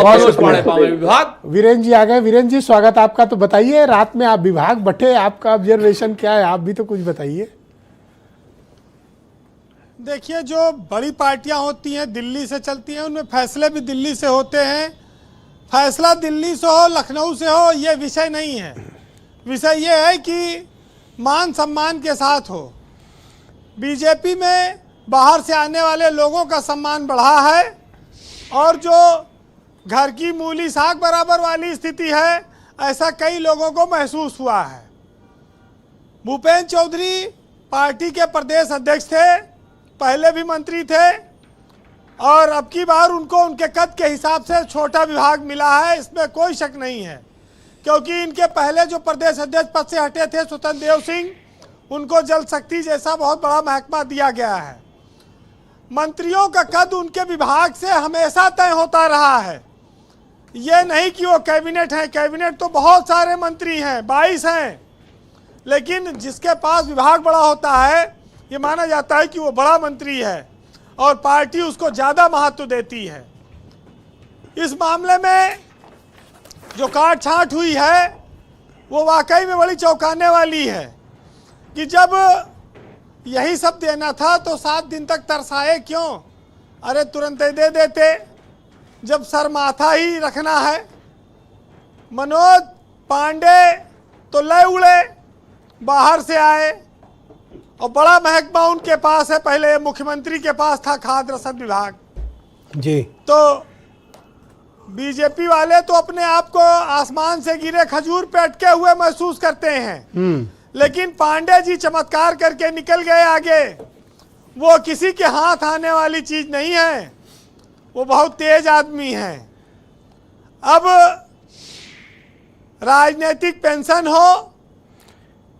विभाग। वीरेंद्र जी आ गए। वीरेंद्र जी स्वागत आपका। तो बताइए, रात में आप विभाग बटे, आपका ऑब्जर्वेशन क्या है? आप भी तो कुछ बताइए। देखिए, जो बड़ी पार्टियां होती हैं दिल्ली से चलती हैं, उनमें फैसले भी दिल्ली से होते हैं। फैसला दिल्ली से हो लखनऊ से हो ये विषय नहीं है। विषय ये है कि मान सम्मान के साथ हो। बीजेपी में बाहर से आने वाले लोगों का सम्मान बढ़ा है और जो घर की मूली साग बराबर वाली स्थिति है, ऐसा कई लोगों को महसूस हुआ है। भूपेंद्र चौधरी पार्टी के प्रदेश अध्यक्ष थे, पहले भी मंत्री थे और अब की बार उनको उनके कद के हिसाब से छोटा विभाग मिला है, इसमें कोई शक नहीं है। क्योंकि इनके पहले जो प्रदेश अध्यक्ष पद से हटे थे स्वतंत्र देव सिंह, उनको जल शक्ति जैसा बहुत बड़ा महकमा दिया गया है। मंत्रियों का कद उनके विभाग से हमेशा तय होता रहा है। ये नहीं कि वो कैबिनेट है, कैबिनेट तो बहुत सारे मंत्री हैं, 22 हैं, लेकिन जिसके पास विभाग बड़ा होता है ये माना जाता है कि वो बड़ा मंत्री है और पार्टी उसको ज़्यादा महत्व देती है। इस मामले में जो काट छांट हुई है वो वाकई में बड़ी चौंकाने वाली है कि जब यही सब देना था तो 7 दिन तक तरसाए क्यों? अरे तुरंत ही दे देते जब सर माथा ही रखना है। मनोज पांडे तो लय उड़े, बाहर से आए और बड़ा महकमा उनके पास है, पहले मुख्यमंत्री के पास था खाद्य रसद विभाग जी। तो बीजेपी वाले तो अपने आप को आसमान से गिरे खजूर पे अटके हुए महसूस करते हैं, लेकिन पांडे जी चमत्कार करके निकल गए आगे। वो किसी के हाथ आने वाली चीज नहीं है, वो बहुत तेज आदमी हैं। अब राजनीतिक पेंशन हो,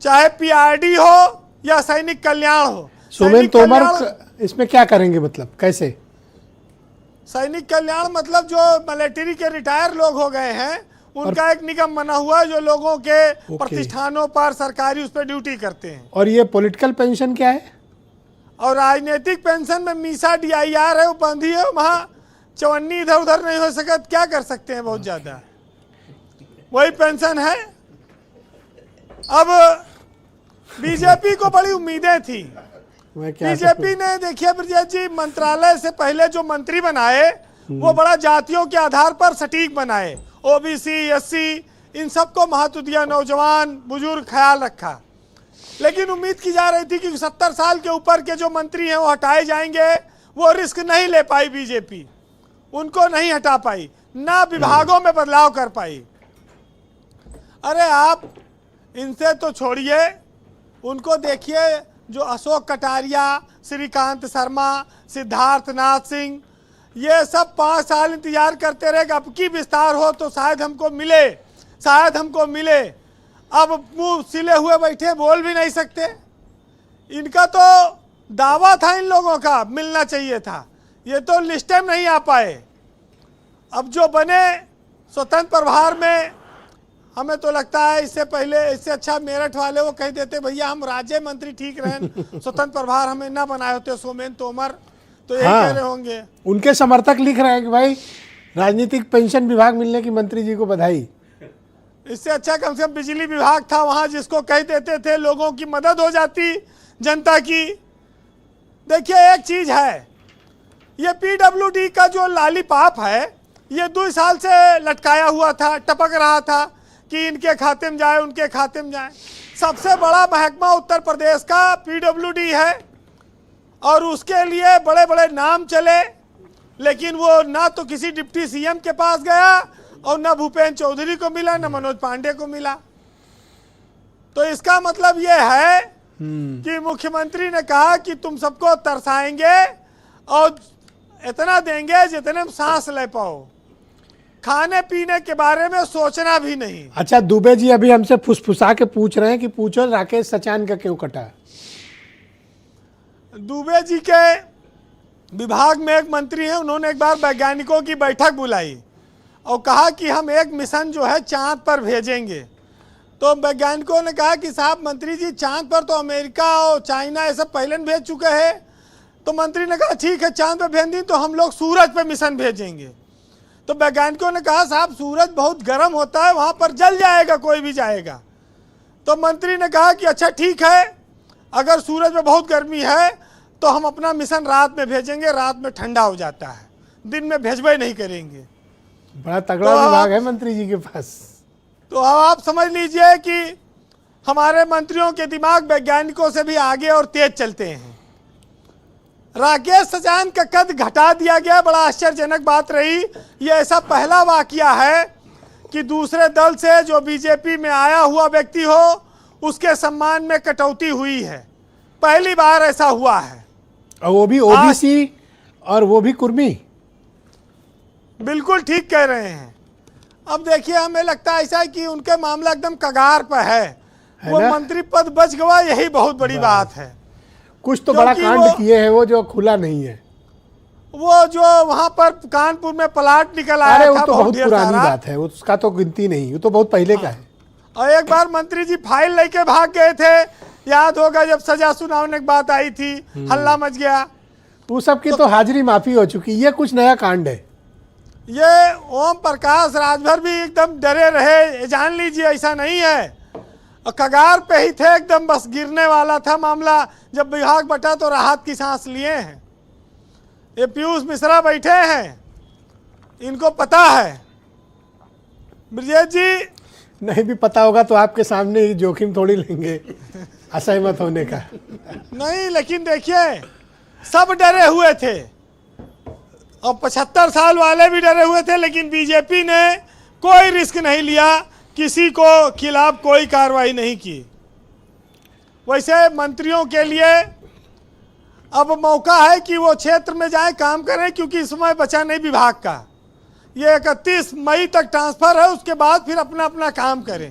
चाहे पीआरडी हो या सैनिक कल्याण हो, सोमेन तोमर इसमें क्या करेंगे? मतलब कैसे? सैनिक कल्याण मतलब जो मिलिट्री के रिटायर लोग हो गए हैं उनका एक निगम बना हुआ है जो लोगों के प्रतिष्ठानों पर सरकारी उस पर ड्यूटी करते हैं। और ये पॉलिटिकल पेंशन क्या है? और राजनीतिक पेंशन में मीसा DIR है, वो बंधी है, वहाँ चवन्नी इधर उधर नहीं हो सकता, क्या कर सकते हैं, बहुत ज्यादा वही पेंशन है। अब बीजेपी को बड़ी उम्मीदें थी। बीजेपी ने देखिए ब्रजेश जी, मंत्रालय से पहले जो मंत्री बनाए वो बड़ा जातियों के आधार पर सटीक बनाए, OBC SC इन सबको महत्व दिया, नौजवान बुजुर्ग ख्याल रखा। लेकिन उम्मीद की जा रही थी कि 70 साल के ऊपर के जो मंत्री हैं वो हटाए जाएंगे, वो रिस्क नहीं ले पाई बीजेपी, उनको नहीं हटा पाई, ना विभागों में बदलाव कर पाई। अरे आप इनसे तो छोड़िए, उनको देखिए जो अशोक कटारिया, श्रीकांत शर्मा, सिद्धार्थ नाथ सिंह, ये सब 5 साल इंतजार करते रहे कि अब की विस्तार हो तो शायद हमको मिले, शायद हमको मिले। अब मुंह सिले हुए बैठे, बोल भी नहीं सकते। इनका तो दावा था इन लोगों का मिलना चाहिए था, ये तो लिस्टे में नहीं आ पाए। अब जो बने स्वतंत्र प्रभार में, हमें तो लगता है इससे पहले, इससे अच्छा मेरठ वाले वो कह देते भैया हम राज्य मंत्री ठीक रहे, स्वतंत्र प्रभार हमें ना बनाए होते सोमेन तोमर, तो यही कह रहे होंगे। उनके समर्थक लिख रहे हैं कि भाई राजनीतिक पेंशन विभाग मिलने की मंत्री जी को बधाई। इससे अच्छा कम से कम बिजली विभाग था वहां, जिसको कह देते थे लोगों की मदद हो जाती, जनता की। देखिए एक चीज है, ये PWD का जो लॉलीपॉप है ये 2 साल से लटकाया हुआ था, टपक रहा था कि इनके खाते में जाए, उनके खाते में जाए। सबसे बड़ा महकमा उत्तर प्रदेश का PWD है और उसके लिए बड़े बड़े नाम चले, लेकिन वो ना तो किसी डिप्टी CM के पास गया और ना भूपेंद्र चौधरी को मिला, ना मनोज पांडे को मिला। तो इसका मतलब ये है कि मुख्यमंत्री ने कहा कि तुम सबको तरसाएंगे और इतना देंगे जितने में सांस ले पाओ, खाने पीने के बारे में सोचना भी नहीं। अच्छा, दुबे जी अभी हमसे फुसफुसा के पूछ रहे हैं कि पूछो राकेश सचान का क्यों कटा? दुबे जी के विभाग में एक मंत्री हैं, उन्होंने एक बार वैज्ञानिकों की बैठक बुलाई और कहा कि हम एक मिशन जो है चांद पर भेजेंगे। तो वैज्ञानिकों ने कहा कि साहब मंत्री जी, चांद पर तो अमेरिका और चाइना ये सब पहले भेज चुके हैं। तो मंत्री ने कहा ठीक है, चांद पर भेज दी तो हम लोग सूरज पर मिशन भेजेंगे। तो वैज्ञानिकों ने कहा साहब सूरज बहुत गर्म होता है, वहां पर जल जाएगा कोई भी जाएगा। तो मंत्री ने कहा कि अच्छा ठीक है, अगर सूरज में बहुत गर्मी है तो हम अपना मिशन रात में भेजेंगे, रात में ठंडा हो जाता है, दिन में भेजबे नहीं करेंगे। बड़ा तगड़ा विभाग है मंत्री जी के पास। तो अब आप समझ लीजिए कि हमारे मंत्रियों के दिमाग वैज्ञानिकों से भी आगे और तेज चलते हैं। राकेश सचान का कद घटा दिया गया, बड़ा आश्चर्यजनक बात रही। ये ऐसा पहला वाकया है कि दूसरे दल से जो बीजेपी में आया हुआ व्यक्ति हो उसके सम्मान में कटौती हुई है, पहली बार ऐसा हुआ है। और वो भी ओबीसी और वो भी कुर्मी। बिल्कुल ठीक कह रहे हैं। अब देखिए हमें लगता है ऐसा है कि उनके मामला एकदम कगार पर है वो ना? मंत्री पद बच गया, यही बहुत बड़ी बात है। कुछ तो बड़ा क्योंकि कांड किए हैं वो जो खुला नहीं है। वो जो वहां पर कानपुर में प्लाट निकल आया अरे था, वो तो बहुत ढेर पुरानी सारा। बात है, उसका तो गिनती नहीं, वो तो बहुत पहले का है। और एक बार मंत्री जी फाइल लेके भाग गए थे, याद होगा जब सजा सुनाने की बात आई थी, हल्ला मच गया। वो सब की तो हाजिरी माफी हो चुकी, ये कुछ नया कांड है। ये ओम प्रकाश राजभर भी एकदम डरे रहे, जान लीजिए ऐसा नहीं है, और कगार पे ही थे एकदम, बस गिरने वाला था मामला। जब विभाग बटा तो राहत की सांस लिए हैं। ये पीयूष मिश्रा बैठे हैं, इनको पता है। ब्रजेश जी नहीं भी पता होगा तो आपके सामने ही जोखिम थोड़ी लेंगे असहमत होने का। नहीं, लेकिन देखिए सब डरे हुए थे और 75 साल वाले भी डरे हुए थे, लेकिन बीजेपी ने कोई रिस्क नहीं लिया, किसी को खिलाफ कोई कार्रवाई नहीं की। वैसे मंत्रियों के लिए अब मौका है कि वो क्षेत्र में जाएं, काम करें, क्योंकि समय बचा नहीं विभाग का। ये 31 मई तक ट्रांसफर है, उसके बाद फिर अपना अपना काम करें।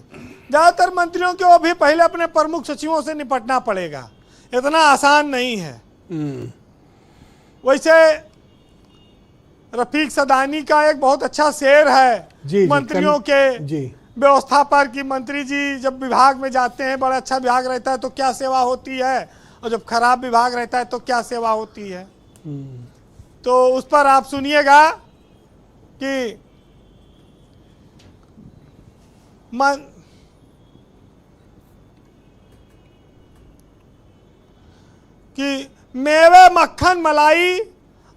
ज़्यादातर मंत्रियों को भी पहले अपने प्रमुख सचिवों से निपटना पड़ेगा, इतना आसान नहीं है। वैसे रफीक सदानी का एक बहुत अच्छा शेर है जी, मंत्रियों के जी व्यवस्था पर कि मंत्री जी जब विभाग में जाते हैं, बड़ा अच्छा विभाग रहता है तो क्या सेवा होती है, और जब खराब विभाग रहता है तो क्या सेवा होती है। तो उस पर आप सुनिएगा कि मेवे मक्खन मलाई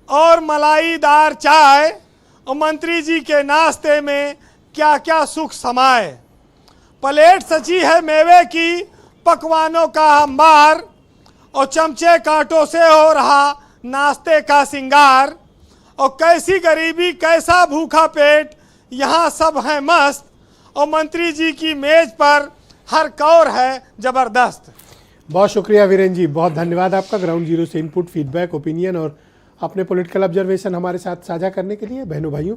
और मलाईदार चाय, और मंत्री जी के नाश्ते में क्या क्या सुख समाए। प्लेट सची है मेवे की, पकवानों का अंबार, और चमचे कांटों से हो रहा नाश्ते का सिंगार। और कैसी गरीबी कैसा भूखा पेट, यहाँ सब हैं मस्त, और मंत्री जी की मेज पर हर कौर है जबरदस्त। बहुत शुक्रिया वीरेंद्र जी, बहुत धन्यवाद आपका ग्राउंड जीरो से इनपुट, फीडबैक, ओपिनियन और अपने पॉलिटिकल ऑब्जर्वेशन हमारे साथ साझा करने के लिए। बहनों भाइयों,